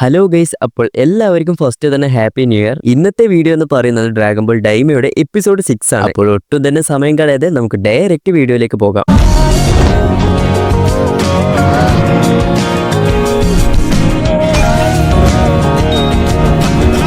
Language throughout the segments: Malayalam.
ഹലോ ഗൈസ്, അപ്പോൾ എല്ലാവർക്കും ഫസ്റ്റ് തന്നെ ഹാപ്പി ന്യൂ ഇയർ. ഇന്നത്തെ വീഡിയോ എന്ന് പറയുന്നത് ഡ്രാഗൺ ബോൾ ഡൈമയുടെ എപ്പിസോഡ് 6 ആണ്. അപ്പോൾ ഒട്ടും തന്നെ സമയം കളയാതെ നമുക്ക് ഡയറക്റ്റ് വീഡിയോയിലേക്ക് പോകാം.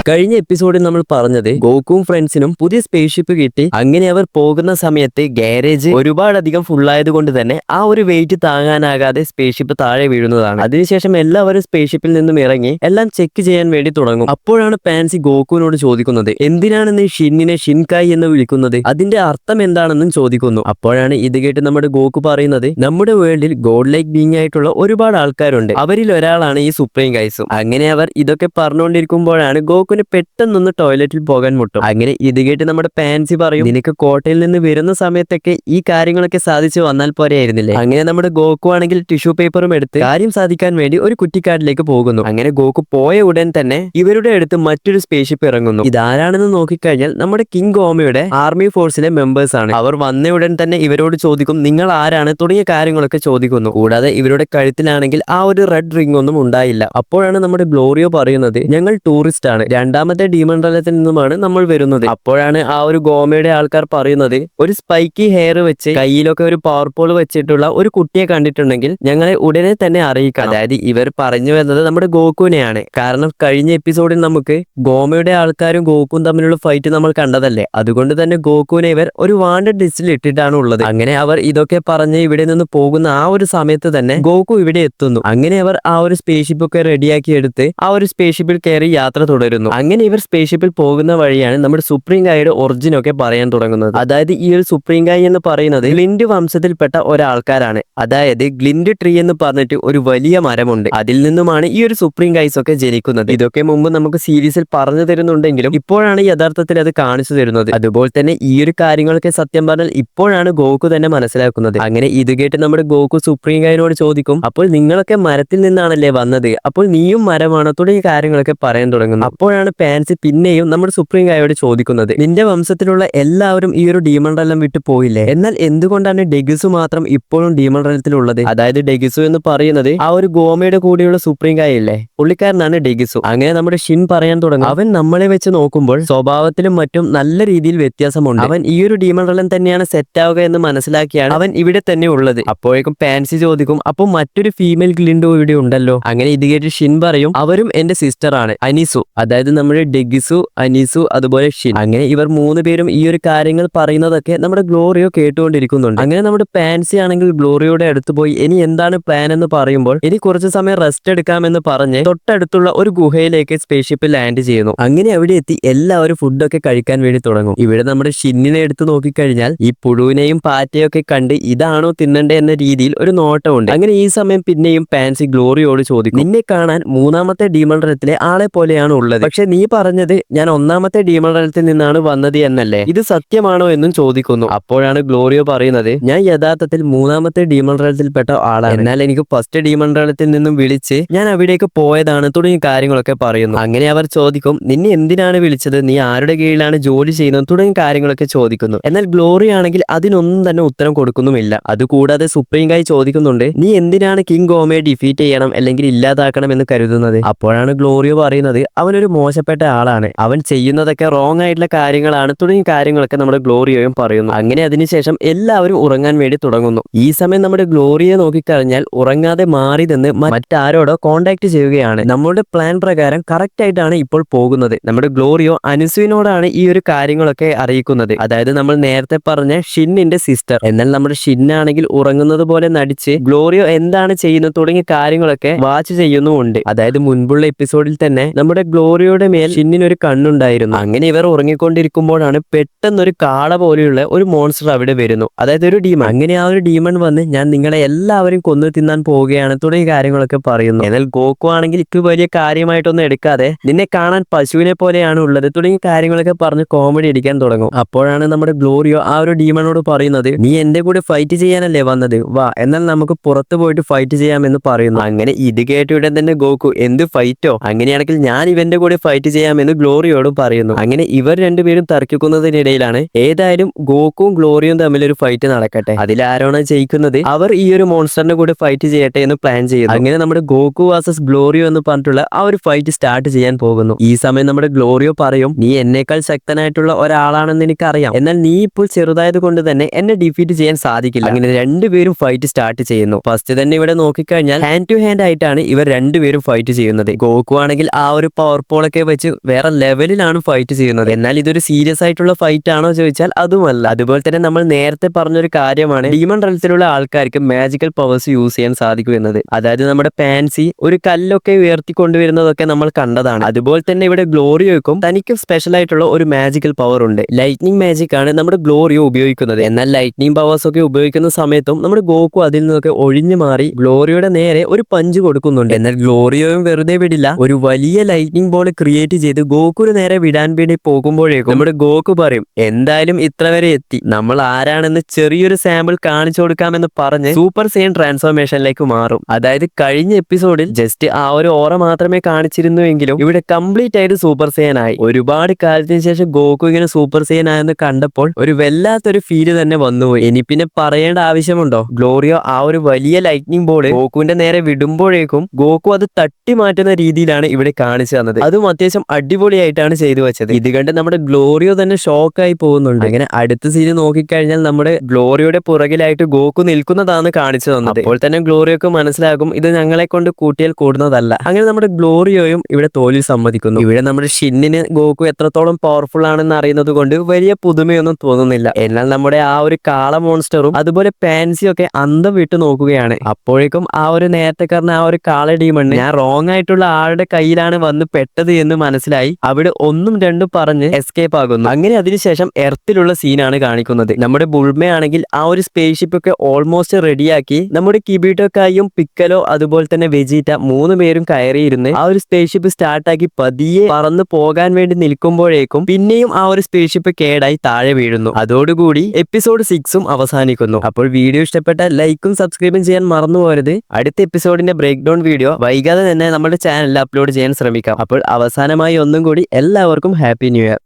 കഴിഞ്ഞ എപ്പിസോഡിൽ നമ്മൾ പറഞ്ഞത് ഗോകുവും ഫ്രണ്ട്സിനും പുതിയ സ്പേസ്ഷിപ്പ് കിട്ടി. അങ്ങനെ അവർ പോകുന്ന സമയത്ത് ഗാരേജ് ഒരുപാടധികം ഫുള്ളായത് കൊണ്ട് തന്നെ ആ ഒരു വെയിറ്റ് താങ്ങാനാകാതെ സ്പേസ്ഷിപ്പ് താഴെ വീഴുന്നതാണ്. അതിനുശേഷം എല്ലാവരും സ്പേസ്ഷിപ്പിൽ നിന്നും ഇറങ്ങി എല്ലാം ചെക്ക് ചെയ്യാൻ വേണ്ടി തുടങ്ങും. അപ്പോഴാണ് പാൻസി ഗോകുവിനോട് ചോദിക്കുന്നത്, എന്തിനാണ് നീ ഷിന്നിനെ ഷിൻകായ് എന്ന് വിളിക്കുന്നത്, അതിന്റെ അർത്ഥം എന്താണെന്നും ചോദിക്കുന്നു. അപ്പോഴാണ് ഇത് കേട്ട് നമ്മുടെ ഗോകു പറയുന്നത്, നമ്മുടെ വേൾഡിൽ ഗോഡ് ലൈക്ക് ബീങ് ആയിട്ടുള്ള ഒരുപാട് ആൾക്കാരുണ്ട്, അവരിൽ ഒരാളാണ് ഈ സുപ്രീം ഗൈസും. അങ്ങനെ അവർ ഇതൊക്കെ പറഞ്ഞുകൊണ്ടിരിക്കുമ്പോഴാണ് ഗോകു പെട്ടെന്നൊന്ന് ടോയ്ലറ്റിൽ പോകാൻ മുട്ടും. അങ്ങനെ ഇത് കേട്ട് നമ്മുടെ പാൻസി പറയും, നിനക്ക് കോട്ടയിൽ നിന്ന് വരുന്ന സമയത്തൊക്കെ ഈ കാര്യങ്ങളൊക്കെ സാധിച്ചു വന്നാൽ പോരെയായിരുന്നില്ലേ. അങ്ങനെ നമ്മുടെ ഗോകു ആണെങ്കിൽ ടിഷ്യൂ പേപ്പറും എടുത്ത് കാര്യം സാധിക്കാൻ വേണ്ടി ഒരു കുറ്റിക്കാട്ടിലേക്ക് പോകുന്നു. അങ്ങനെ ഗോകു പോയ ഉടൻ തന്നെ ഇവരുടെ അടുത്ത് മറ്റൊരു സ്പേസ്ഷിപ്പ് ഇറങ്ങുന്നു. ഇതാരാണെന്ന് നോക്കിക്കഴിഞ്ഞാൽ നമ്മുടെ കിങ് ഗോമയുടെ ആർമി ഫോഴ്സിലെ മെമ്പേഴ്സ് ആണ്. അവർ വന്ന ഉടൻ തന്നെ ഇവരോട് ചോദിക്കും, നിങ്ങൾ ആരാണ് തുടങ്ങിയ കാര്യങ്ങളൊക്കെ ചോദിക്കുന്നു. കൂടാതെ ഇവരുടെ കഴുത്തിലാണെങ്കിൽ ആ ഒരു റെഡ് റിംഗ് ഒന്നും ഉണ്ടായില്ല. അപ്പോഴാണ് നമ്മുടെ ഗ്ലോറിയോ പറയുന്നത്, ഞങ്ങൾ ടൂറിസ്റ്റ് ആണ്, രണ്ടാമത്തെ ഡീമണ്ഡലത്തിൽ നിന്നുമാണ് നമ്മൾ വരുന്നത്. അപ്പോഴാണ് ആ ഒരു ഗോമയുടെ ആൾക്കാർ പറയുന്നത്, ഒരു സ്പൈക്കി ഹെയർ വെച്ച് കയ്യിലൊക്കെ ഒരു പവർ പോൾ വെച്ചിട്ടുള്ള ഒരു കുട്ടിയെ കണ്ടിട്ടുണ്ടെങ്കിൽ ഞങ്ങളെ ഉടനെ തന്നെ അറിയിക്കണം. അതായത് ഇവർ പറഞ്ഞു വരുന്നത് നമ്മുടെ ഗോകുവിനെയാണ്. കാരണം കഴിഞ്ഞ എപ്പിസോഡിൽ നമുക്ക് ഗോമയുടെ ആൾക്കാരും ഗോകുവും തമ്മിലുള്ള ഫൈറ്റ് നമ്മൾ കണ്ടതല്ലേ. അതുകൊണ്ട് തന്നെ ഗോകുവിനെ ഇവർ ഒരു വാണ്ടഡ് ലിസ്റ്റിൽ ഇട്ടിട്ടാണ് ഉള്ളത്. അങ്ങനെ അവർ ഇതൊക്കെ പറഞ്ഞ് ഇവിടെ നിന്ന് പോകുന്ന ആ ഒരു സമയത്ത് തന്നെ ഗോകു ഇവിടെ എത്തുന്നു. അങ്ങനെ അവർ ആ ഒരു സ്പേസ്ഷിപ്പ് ഒക്കെ റെഡിയാക്കി എടുത്ത് ആ ഒരു സ്പേസ്ഷിപ്പിൽ കയറി യാത്ര തുടരുന്നു. അങ്ങനെ ഇവർ സ്പേസ്ഷിപ്പിൽ പോകുന്ന വഴിയാണ് നമ്മുടെ സുപ്രീം ഗായിയുടെ ഒറിജിനൊക്കെ പറയാൻ തുടങ്ങുന്നത്. അതായത് ഈ ഒരു സുപ്രീം ഗായി എന്ന് പറയുന്നത് ഗ്ലിൻഡ് വംശത്തിൽപ്പെട്ട ഒരാൾക്കാരാണ്. അതായത് ഗ്ലിൻഡ് ട്രീ എന്ന് പറഞ്ഞിട്ട് ഒരു വലിയ മരമുണ്ട്, അതിൽ നിന്നുമാണ് ഈ ഒരു സുപ്രീം ഗൈസ് ഒക്കെ ജനിക്കുന്നത്. ഇതൊക്കെ മുമ്പ് നമുക്ക് സീരീസിൽ പറഞ്ഞു തരുന്നുണ്ടെങ്കിലും ഇപ്പോഴാണ് യഥാർത്ഥത്തിൽ അത് കാണിച്ചു തരുന്നത്. അതുപോലെ തന്നെ ഈ ഒരു കാര്യങ്ങളൊക്കെ സത്യം പറഞ്ഞാൽ ഇപ്പോഴാണ് ഗോകു തന്നെ മനസ്സിലാക്കുന്നത്. അങ്ങനെ ഇത് കേട്ട് നമ്മുടെ ഗോകു സുപ്രീം ഗായിനോട് ചോദിക്കും, അപ്പോൾ നിങ്ങളൊക്കെ മരത്തിൽ നിന്നാണല്ലേ വന്നത്, അപ്പോൾ നീയും മരമാണോ തുടങ്ങിയ കാര്യങ്ങളൊക്കെ പറയാൻ തുടങ്ങുന്നു. അപ്പോഴാണ് പാൻസി പിന്നെയും നമ്മുടെ സുപ്രീം ഗായോട് ചോദിക്കുന്നത്, നിന്റെ വംശത്തിലുള്ള എല്ലാവരും ഈ ഒരു ഡീമണ്ഡലം വിട്ടു പോയില്ലേ, എന്നാൽ എന്തുകൊണ്ടാണ് ഡെഗിസു മാത്രം ഇപ്പോഴും ഡീമണ്ഡലത്തിലുള്ളത്. അതായത് ഡെഗിസു എന്ന് പറയുന്നത് ആ ഒരു ഗോമയുടെ കൂടെയുള്ള സുപ്രീം ഗായ് ഇല്ലേ, പുള്ളിക്കാരനാണ് ഡെഗിസു. അങ്ങനെ നമ്മുടെ ഷിൻ പറയാൻ തുടങ്ങും, അവൻ നമ്മളെ വെച്ച് നോക്കുമ്പോൾ സ്വഭാവത്തിലും മറ്റും നല്ല രീതിയിൽ വ്യത്യാസമുണ്ട്, അവൻ ഈ ഒരു ഡീമണ്ഡലം തന്നെയാണ് സെറ്റ് ആവുക എന്ന് മനസ്സിലാക്കിയാണ് അവൻ ഇവിടെ തന്നെ ഉള്ളത്. അപ്പോഴേക്കും പാൻസി ചോദിക്കും, അപ്പോൾ മറ്റൊരു ഫീമെയിൽ ഗ്ലിൻഡോ ഇവിടെ ഉണ്ടല്ലോ. അങ്ങനെ ഇത് കേട്ട് ഷിൻ പറയും, അവരും എന്റെ സിസ്റ്റർ ആണ് അനീസു. അതായത് നമ്മുടെ ഡെഗിസു, അനീസു, അതുപോലെ ഷിൻ. അങ്ങനെ ഇവർ മൂന്ന് പേരും ഈ ഒരു കാര്യങ്ങൾ പറയുന്നതൊക്കെ നമ്മുടെ ഗ്ലോറിയോ കേട്ടുകൊണ്ടിരിക്കുന്നുണ്ട്. അങ്ങനെ നമ്മുടെ പാൻസി ആണെങ്കിൽ ഗ്ലോറിയോയുടെ അടുത്ത് പോയി ഇനി എന്താണ് പ്ലാൻ എന്ന് പറയുമ്പോൾ, ഇനി കുറച്ചു സമയം റെസ്റ്റ് എടുക്കാമെന്ന് പറഞ്ഞ് തൊട്ടടുത്തുള്ള ഒരു ഗുഹയിലേക്ക് സ്പേസ്ഷിപ്പ് ലാൻഡ് ചെയ്യുന്നു. അങ്ങനെ അവിടെ എത്തി എല്ലാവരും ഫുഡൊക്കെ കഴിക്കാൻ വേണ്ടി തുടങ്ങും. ഇവിടെ നമ്മുടെ ഷിന്നിനെ എടുത്ത് നോക്കിക്കഴിഞ്ഞാൽ ഈ പുഴുവിനെയും പാറ്റയും ഒക്കെ കണ്ട് ഇതാണോ തിന്നണ്ടേ എന്ന രീതിയിൽ ഒരു നോട്ടമുണ്ട്. അങ്ങനെ ഈ സമയം പിന്നെയും പാൻസി ഗ്ലോറിയോട് ചോദിക്കും, നിന്നെ കാണാൻ മൂന്നാമത്തെ ഡീമണ്ഡലത്തിലെ ആളെ പോലെയാണ് ഉള്ളത്, പക്ഷെ നീ പറഞ്ഞത് ഞാൻ ഒന്നാമത്തെ ഡീമണ്ഡലത്തിൽ നിന്നാണ് വന്നത് എന്നല്ലേ, ഇത് സത്യമാണോ എന്നും ചോദിക്കുന്നു. അപ്പോഴാണ് ഗ്ലോറിയോ പറയുന്നത്, ഞാൻ യഥാർത്ഥത്തിൽ മൂന്നാമത്തെ ഡീമണ്ഡലത്തിൽപ്പെട്ട ആളാണ്, എന്നാൽ എനിക്ക് ഫസ്റ്റ് ഡീമണ്ഡലത്തിൽ നിന്നും വിളിച്ച് ഞാൻ അവിടേക്ക് പോയതാണ് തുടങ്ങിയ കാര്യങ്ങളൊക്കെ പറയുന്നു. അങ്ങനെ അവർ ചോദിക്കും, നിന്നെ എന്തിനാണ് വിളിച്ചത്, നീ ആരുടെ കീഴിലാണ് ജോലി ചെയ്യുന്നത് തുടങ്ങിയ കാര്യങ്ങളൊക്കെ ചോദിക്കുന്നു. എന്നാൽ ഗ്ലോറി ആണെങ്കിൽ അതിനൊന്നും തന്നെ ഉത്തരം കൊടുക്കുന്നുമില്ല. അതുകൂടാതെ സുപ്രീം ഗായ് ചോദിക്കുന്നുണ്ട്, നീ എന്തിനാണ് കിങ് ഗോമയെ ഡിഫീറ്റ് ചെയ്യണം അല്ലെങ്കിൽ ഇല്ലാതാക്കണം എന്ന് കരുതുന്നത്. അപ്പോഴാണ് ഗ്ലോറിയോ പറയുന്നത്, അവനൊരു മോശപ്പെട്ട ആളാണ്, അവൻ ചെയ്യുന്നതൊക്കെ റോങ് ആയിട്ടുള്ള കാര്യങ്ങളാണ് തുടങ്ങിയ കാര്യങ്ങളൊക്കെ നമ്മുടെ ഗ്ലോറിയോയും പറയുന്നു. അങ്ങനെ അതിനുശേഷം എല്ലാവരും ഉറങ്ങാൻ വേണ്ടി തുടങ്ങുന്നു. ഈ സമയം നമ്മുടെ ഗ്ലോറിയെ നോക്കിക്കഴിഞ്ഞാൽ ഉറങ്ങാതെ മാറി നിന്ന് മറ്റാരോടോ കോണ്ടാക്ട് ചെയ്യുകയാണ്. നമ്മുടെ പ്ലാൻ പ്രകാരം കറക്റ്റ് ആയിട്ടാണ് ഇപ്പോൾ പോകുന്നത്. നമ്മുടെ ഗ്ലോറിയോ അനുസുവിനോടാണ് ഈ ഒരു കാര്യങ്ങളൊക്കെ അറിയിക്കുന്നത്. അതായത് നമ്മൾ നേരത്തെ പറഞ്ഞ ഷിന്നിന്റെ സിസ്റ്റർ. എന്നാൽ നമ്മുടെ ഷിന്നാണെങ്കിൽ ഉറങ്ങുന്നത് പോലെ നടിച്ച് ഗ്ലോറിയോ എന്താണ് ചെയ്യുന്നത് തുടങ്ങിയ കാര്യങ്ങളൊക്കെ വാച്ച് ചെയ്യുന്നുമുണ്ട്. അതായത് മുൻപുള്ള എപ്പിസോഡിൽ തന്നെ നമ്മുടെ ഗ്ലോറിയോയുടെ മേൽ ഷിന്നിനൊരു കണ്ണുണ്ടായിരുന്നു. അങ്ങനെ ഇവർ ഉറങ്ങിക്കൊണ്ടിരിക്കുമ്പോഴാണ് പെട്ടെന്നൊരു കാള പോലെയുള്ള ഒരു മോൺസ്റ്റർ അവിടെ വരുന്നു, അതായത് ഒരു ഡീമൺ. അങ്ങനെ ആ ഒരു ഡീമൺ വന്ന് ഞാൻ നിങ്ങളെ എല്ലാവരും കൊന്നു തിന്നാൻ പോവുകയാണ് തുടങ്ങിയ കാര്യങ്ങളൊക്കെ പറയുന്നു. എന്നാൽ ഗോകു ആണെങ്കിൽ ഇത് വലിയ കാര്യമായിട്ടൊന്നും എടുക്കാതെ നിന്നെ കാണാൻ പശുവിനെ പോലെയാണ് ഉള്ളത് തുടങ്ങിയ കാര്യങ്ങളൊക്കെ പറഞ്ഞ് കോമഡി അടിക്കാൻ തുടങ്ങും. അപ്പോഴാണ് നമ്മുടെ ഗ്ലോറിയോ ആ ഒരു ഡീമണോട് പറയുന്നത്, നീ എന്റെ കൂടെ ഫൈറ്റ് ചെയ്യാനല്ലേ വന്നത്, വാ എന്നാൽ നമുക്ക് പുറത്തു പോയിട്ട് ഫൈറ്റ് ചെയ്യാമെന്ന് പറയുന്നു. അങ്ങനെ ഇത് കേട്ടിവിടെ തന്നെ ഗോകു, എന്ത് ഫൈറ്റോ, അങ്ങനെയാണെങ്കിൽ ഞാൻ ഇവന്റെ കൂടെ ഫൈറ്റ് ചെയ്യാമെന്ന് ഗ്ലോറിയോടും പറയുന്നു. അങ്ങനെ ഇവർ രണ്ടുപേരും തർക്കിക്കുന്നതിനിടയിലാണ് ഏതായാലും ഗോക്കുവും ഗ്ലോറിയും തമ്മിൽ ഒരു ഫൈറ്റ് നടക്കട്ടെ, അതിലാരാണ് ജയിക്കുന്നത് അവർ ഈ ഒരു മോൺസ്റ്ററിന്റെ കൂടെ ഫൈറ്റ് ചെയ്യട്ടെ എന്ന് പ്ലാൻ ചെയ്യുന്നു. അങ്ങനെ നമ്മുടെ ഗോക്കു വേഴ്സസ് ഗ്ലോറിയോ എന്ന് പറഞ്ഞിട്ടുള്ള ആ ഒരു ഫൈറ്റ് സ്റ്റാർട്ട് ചെയ്യാൻ പോകുന്നു. ഈ സമയം നമ്മുടെ ഗ്ലോറിയോ പറയും, നീ എന്നേക്കാൾ ശക്തനായിട്ടുള്ള ഒരാളാണെന്ന് എനിക്കറിയാം, എന്നാൽ നീ ഇപ്പോൾ ചെറുതായത് കൊണ്ട് തന്നെ എന്നെ ഡിഫീറ്റ് ചെയ്യാൻ സാധിക്കില്ല. അങ്ങനെ രണ്ടുപേരും ഫൈറ്റ് സ്റ്റാർട്ട് ചെയ്യുന്നു. ഫസ്റ്റ് തന്നെ ഇവിടെ നോക്കിക്കഴിഞ്ഞാൽ ഹാൻഡ് ടു ഹാൻഡ് ആയിട്ടാണ് ഇവർ രണ്ടുപേരും ഫൈറ്റ് ചെയ്യുന്നത്. ഗോക്കു ആണെങ്കിൽ ആ ഒരു പവർ പോളൊക്കെ വെച്ച് വേറെ ലെവലിലാണ് ഫൈറ്റ് ചെയ്യുന്നത്. എന്നാൽ ഇതൊരു സീരിയസ് ആയിട്ടുള്ള ഫൈറ്റ് ആണോ ചോദിച്ചാൽ അതുമല്ല. അതുപോലെ തന്നെ നമ്മൾ നേരത്തെ പറഞ്ഞൊരു കാര്യമാണ് ഡീമൺ റെൽസിലുള്ള ആൾക്കാർക്ക് മാജിക്കൽ പവേഴ്സ് യൂസ് ചെയ്യാൻ സാധിക്കും എന്നത്. അതായത് നമ്മുടെ പാൻസി ഒരു കല്ലൊക്കെ ഉയർത്തി കൊണ്ടുവരുന്നതൊക്കെ നമ്മൾ കണ്ടതാണ്. അതുപോലെ തന്നെ ഇവിടെ ഗ്ലോറിയോയ്ക്കും തനിക്കും സ്പെഷ്യൽ ആയിട്ടുള്ള ഒരു മാജിക്കൽ പവർ ഉണ്ട്. ലൈറ്റ്നിങ് മാജിക് ആണ് നമ്മുടെ ഗ്ലോറിയോ ഉപയോഗിക്കുന്നത്. എന്നാൽ ലൈറ്റ്നിങ് പവേഴ്സ് ഒക്കെ ഉപയോഗിക്കുന്ന സമയത്തും നമ്മുടെ ഗോക്കു അതിൽ നിന്നൊക്കെ ഒഴിഞ്ഞു മാറി ഗ്ലോറിയോയുടെ നേരെ ഒരു പഞ്ച് കൊടുക്കുന്നുണ്ട്. എന്നാൽ ഗ്ലോറിയോയും വെറുതെ വിടില്ല, ഒരു വലിയ ലൈറ്റ്നിങ് ബോൾ ക്രിയേറ്റ് ചെയ്ത് ഗോക്കുവിന് നേരെ വിടാൻ വേണ്ടി പോകുമ്പോഴേക്കും നമ്മുടെ ഗോക്കു പറയും, എന്തായാലും ഇത്ര വരെ എത്തി, നമ്മൾ ആരാണെന്ന് ചെറിയൊരു സാമ്പിൾ കാണിച്ചു കൊടുക്കാമെന്ന് പറഞ്ഞ് സൂപ്പർ സെയിൻ ട്രാൻസ്ഫോർമേഷനിലേക്ക് മാറും. അതായത് കഴിഞ്ഞ എപ്പിസോഡിൽ ജസ്റ്റ് ആ ഒരു ഓറ മാത്രമേ കാണിച്ചിരുന്നുവെങ്കിലും ഇവിടെ കംപ്ലീറ്റ് ആയിട്ട് സൂപ്പർ സെയിൻ ആയി. ഒരുപാട് കാലത്തിന് ശേഷം ഗോക്കു ഇങ്ങനെ സൂപ്പർ സെയിൻ ആയെന്ന് കണ്ടപ്പോൾ ഒരു വല്ലാത്തൊരു ഫീല് തന്നെ വന്നുപോയി. ഇനി പിന്നെ പറയേണ്ട ആവശ്യമുണ്ടോ? ഗ്ലോറിയോ ആ ഒരു വലിയ ലൈറ്റ്നിങ് ബോൾ ഗോക്കുവിന്റെ നേരെ വിടുമ്പോഴേക്കും ഗോക്കു അത് തട്ടി മാറ്റുന്ന രീതിയിലാണ് ഇവിടെ കാണിച്ചു തന്നത്. അതും അത്യാവശ്യം അടിപൊളിയായിട്ടാണ് ചെയ്തു വെച്ചത്. ഇത് കണ്ട് നമ്മുടെ ഗ്ലോറിയോ തന്നെ ഷോക്കായി പോകുന്നുണ്ട്. അങ്ങനെ അടുത്ത സീന് നോക്കിക്കഴിഞ്ഞാൽ നമ്മുടെ ഗ്ലോറിയോയുടെ പുറകിലായിട്ട് ഗോക്കു നിൽക്കുന്നതാണ് കാണിച്ചു തന്നത്. അപ്പോൾ തന്നെ ഗ്ലോറിയോക്ക് മനസ്സിലാകും ഇത് ഞങ്ങളെ കൊണ്ട് കൂട്ടിയാൽ കൂടുന്നതല്ല. അങ്ങനെ നമ്മുടെ ഗ്ലോറിയോയും ഇവിടെ തോൽവി സമ്മതിക്കുന്നു. ഇവിടെ നമ്മുടെ ഷിന്നിന് ഗോക്കു എത്രത്തോളം പവർഫുൾ ആണെന്ന് അറിയുന്നത് കൊണ്ട് വലിയ പുതുമയൊന്നും തോന്നുന്നില്ല. എന്നാൽ നമ്മുടെ ആ ഒരു കാള മോൺസ്റ്ററും അതുപോലെ പാൻസിയും ഒക്കെ അന്തം വിട്ടു നോക്കുകയാണ്. അപ്പോഴേക്കും ആ ഒരു നേരത്തെ പറഞ്ഞ ആ ഒരു കാള ഡീമണ് ഞാൻ റോങ് ആയിട്ടുള്ള ആളുടെ കയ്യിലാണ് വന്ന് പെട്ടത് എന്ന് മനസ്സിലായി അവിടെ ഒന്നും രണ്ടും പറഞ്ഞ് എസ്കേപ്പ് ആകുന്നു. അങ്ങനെ അതിനുശേഷം എർത്തിലുള്ള സീനാണ് കാണിക്കുന്നത്. നമ്മുടെ ബുൾമയാണെങ്കിൽ ആ ഒരു സ്പേസ് ഷിപ്പ് ഒക്കെ ഓൾമോസ്റ്റ് റെഡിയാക്കി നമ്മുടെ കിബീട്ടോക്കായും പിക്കലോ അതുപോലെ തന്നെ വെജീറ്റ 3 പേരും കയറിയിരുന്ന് ആ ഒരു സ്പേസ് ഷിപ്പ് സ്റ്റാർട്ടാക്കി പതിയെ പറന്ന് പോകാൻ വേണ്ടി നിൽക്കുമ്പോഴേക്കും പിന്നെയും ആ ഒരു സ്പേസ് ഷിപ്പ് കേടായി താഴെ വീഴുന്നു. അതോടുകൂടി എപ്പിസോഡ് 6ഉം അവസാനിക്കുന്നു. അപ്പോൾ വീഡിയോ ഇഷ്ടപ്പെട്ട ലൈക്കും സബ്സ്ക്രൈബും ചെയ്യാൻ മറന്നു പോകരുത്. അടുത്ത എപ്പിസോഡിന്റെ ബ്രേക്ക് ഡൗൺ വീഡിയോ വൈകാതെ തന്നെ നമ്മുടെ ചാനലിൽ അപ്ലോഡ് ചെയ്യാൻ ശ്രമിക്കാം. അപ്പോൾ അവസാനമായി ഒന്നും കൂടി എല്ലാവർക്കും ഹാപ്പി ന്യൂ ഇയർ.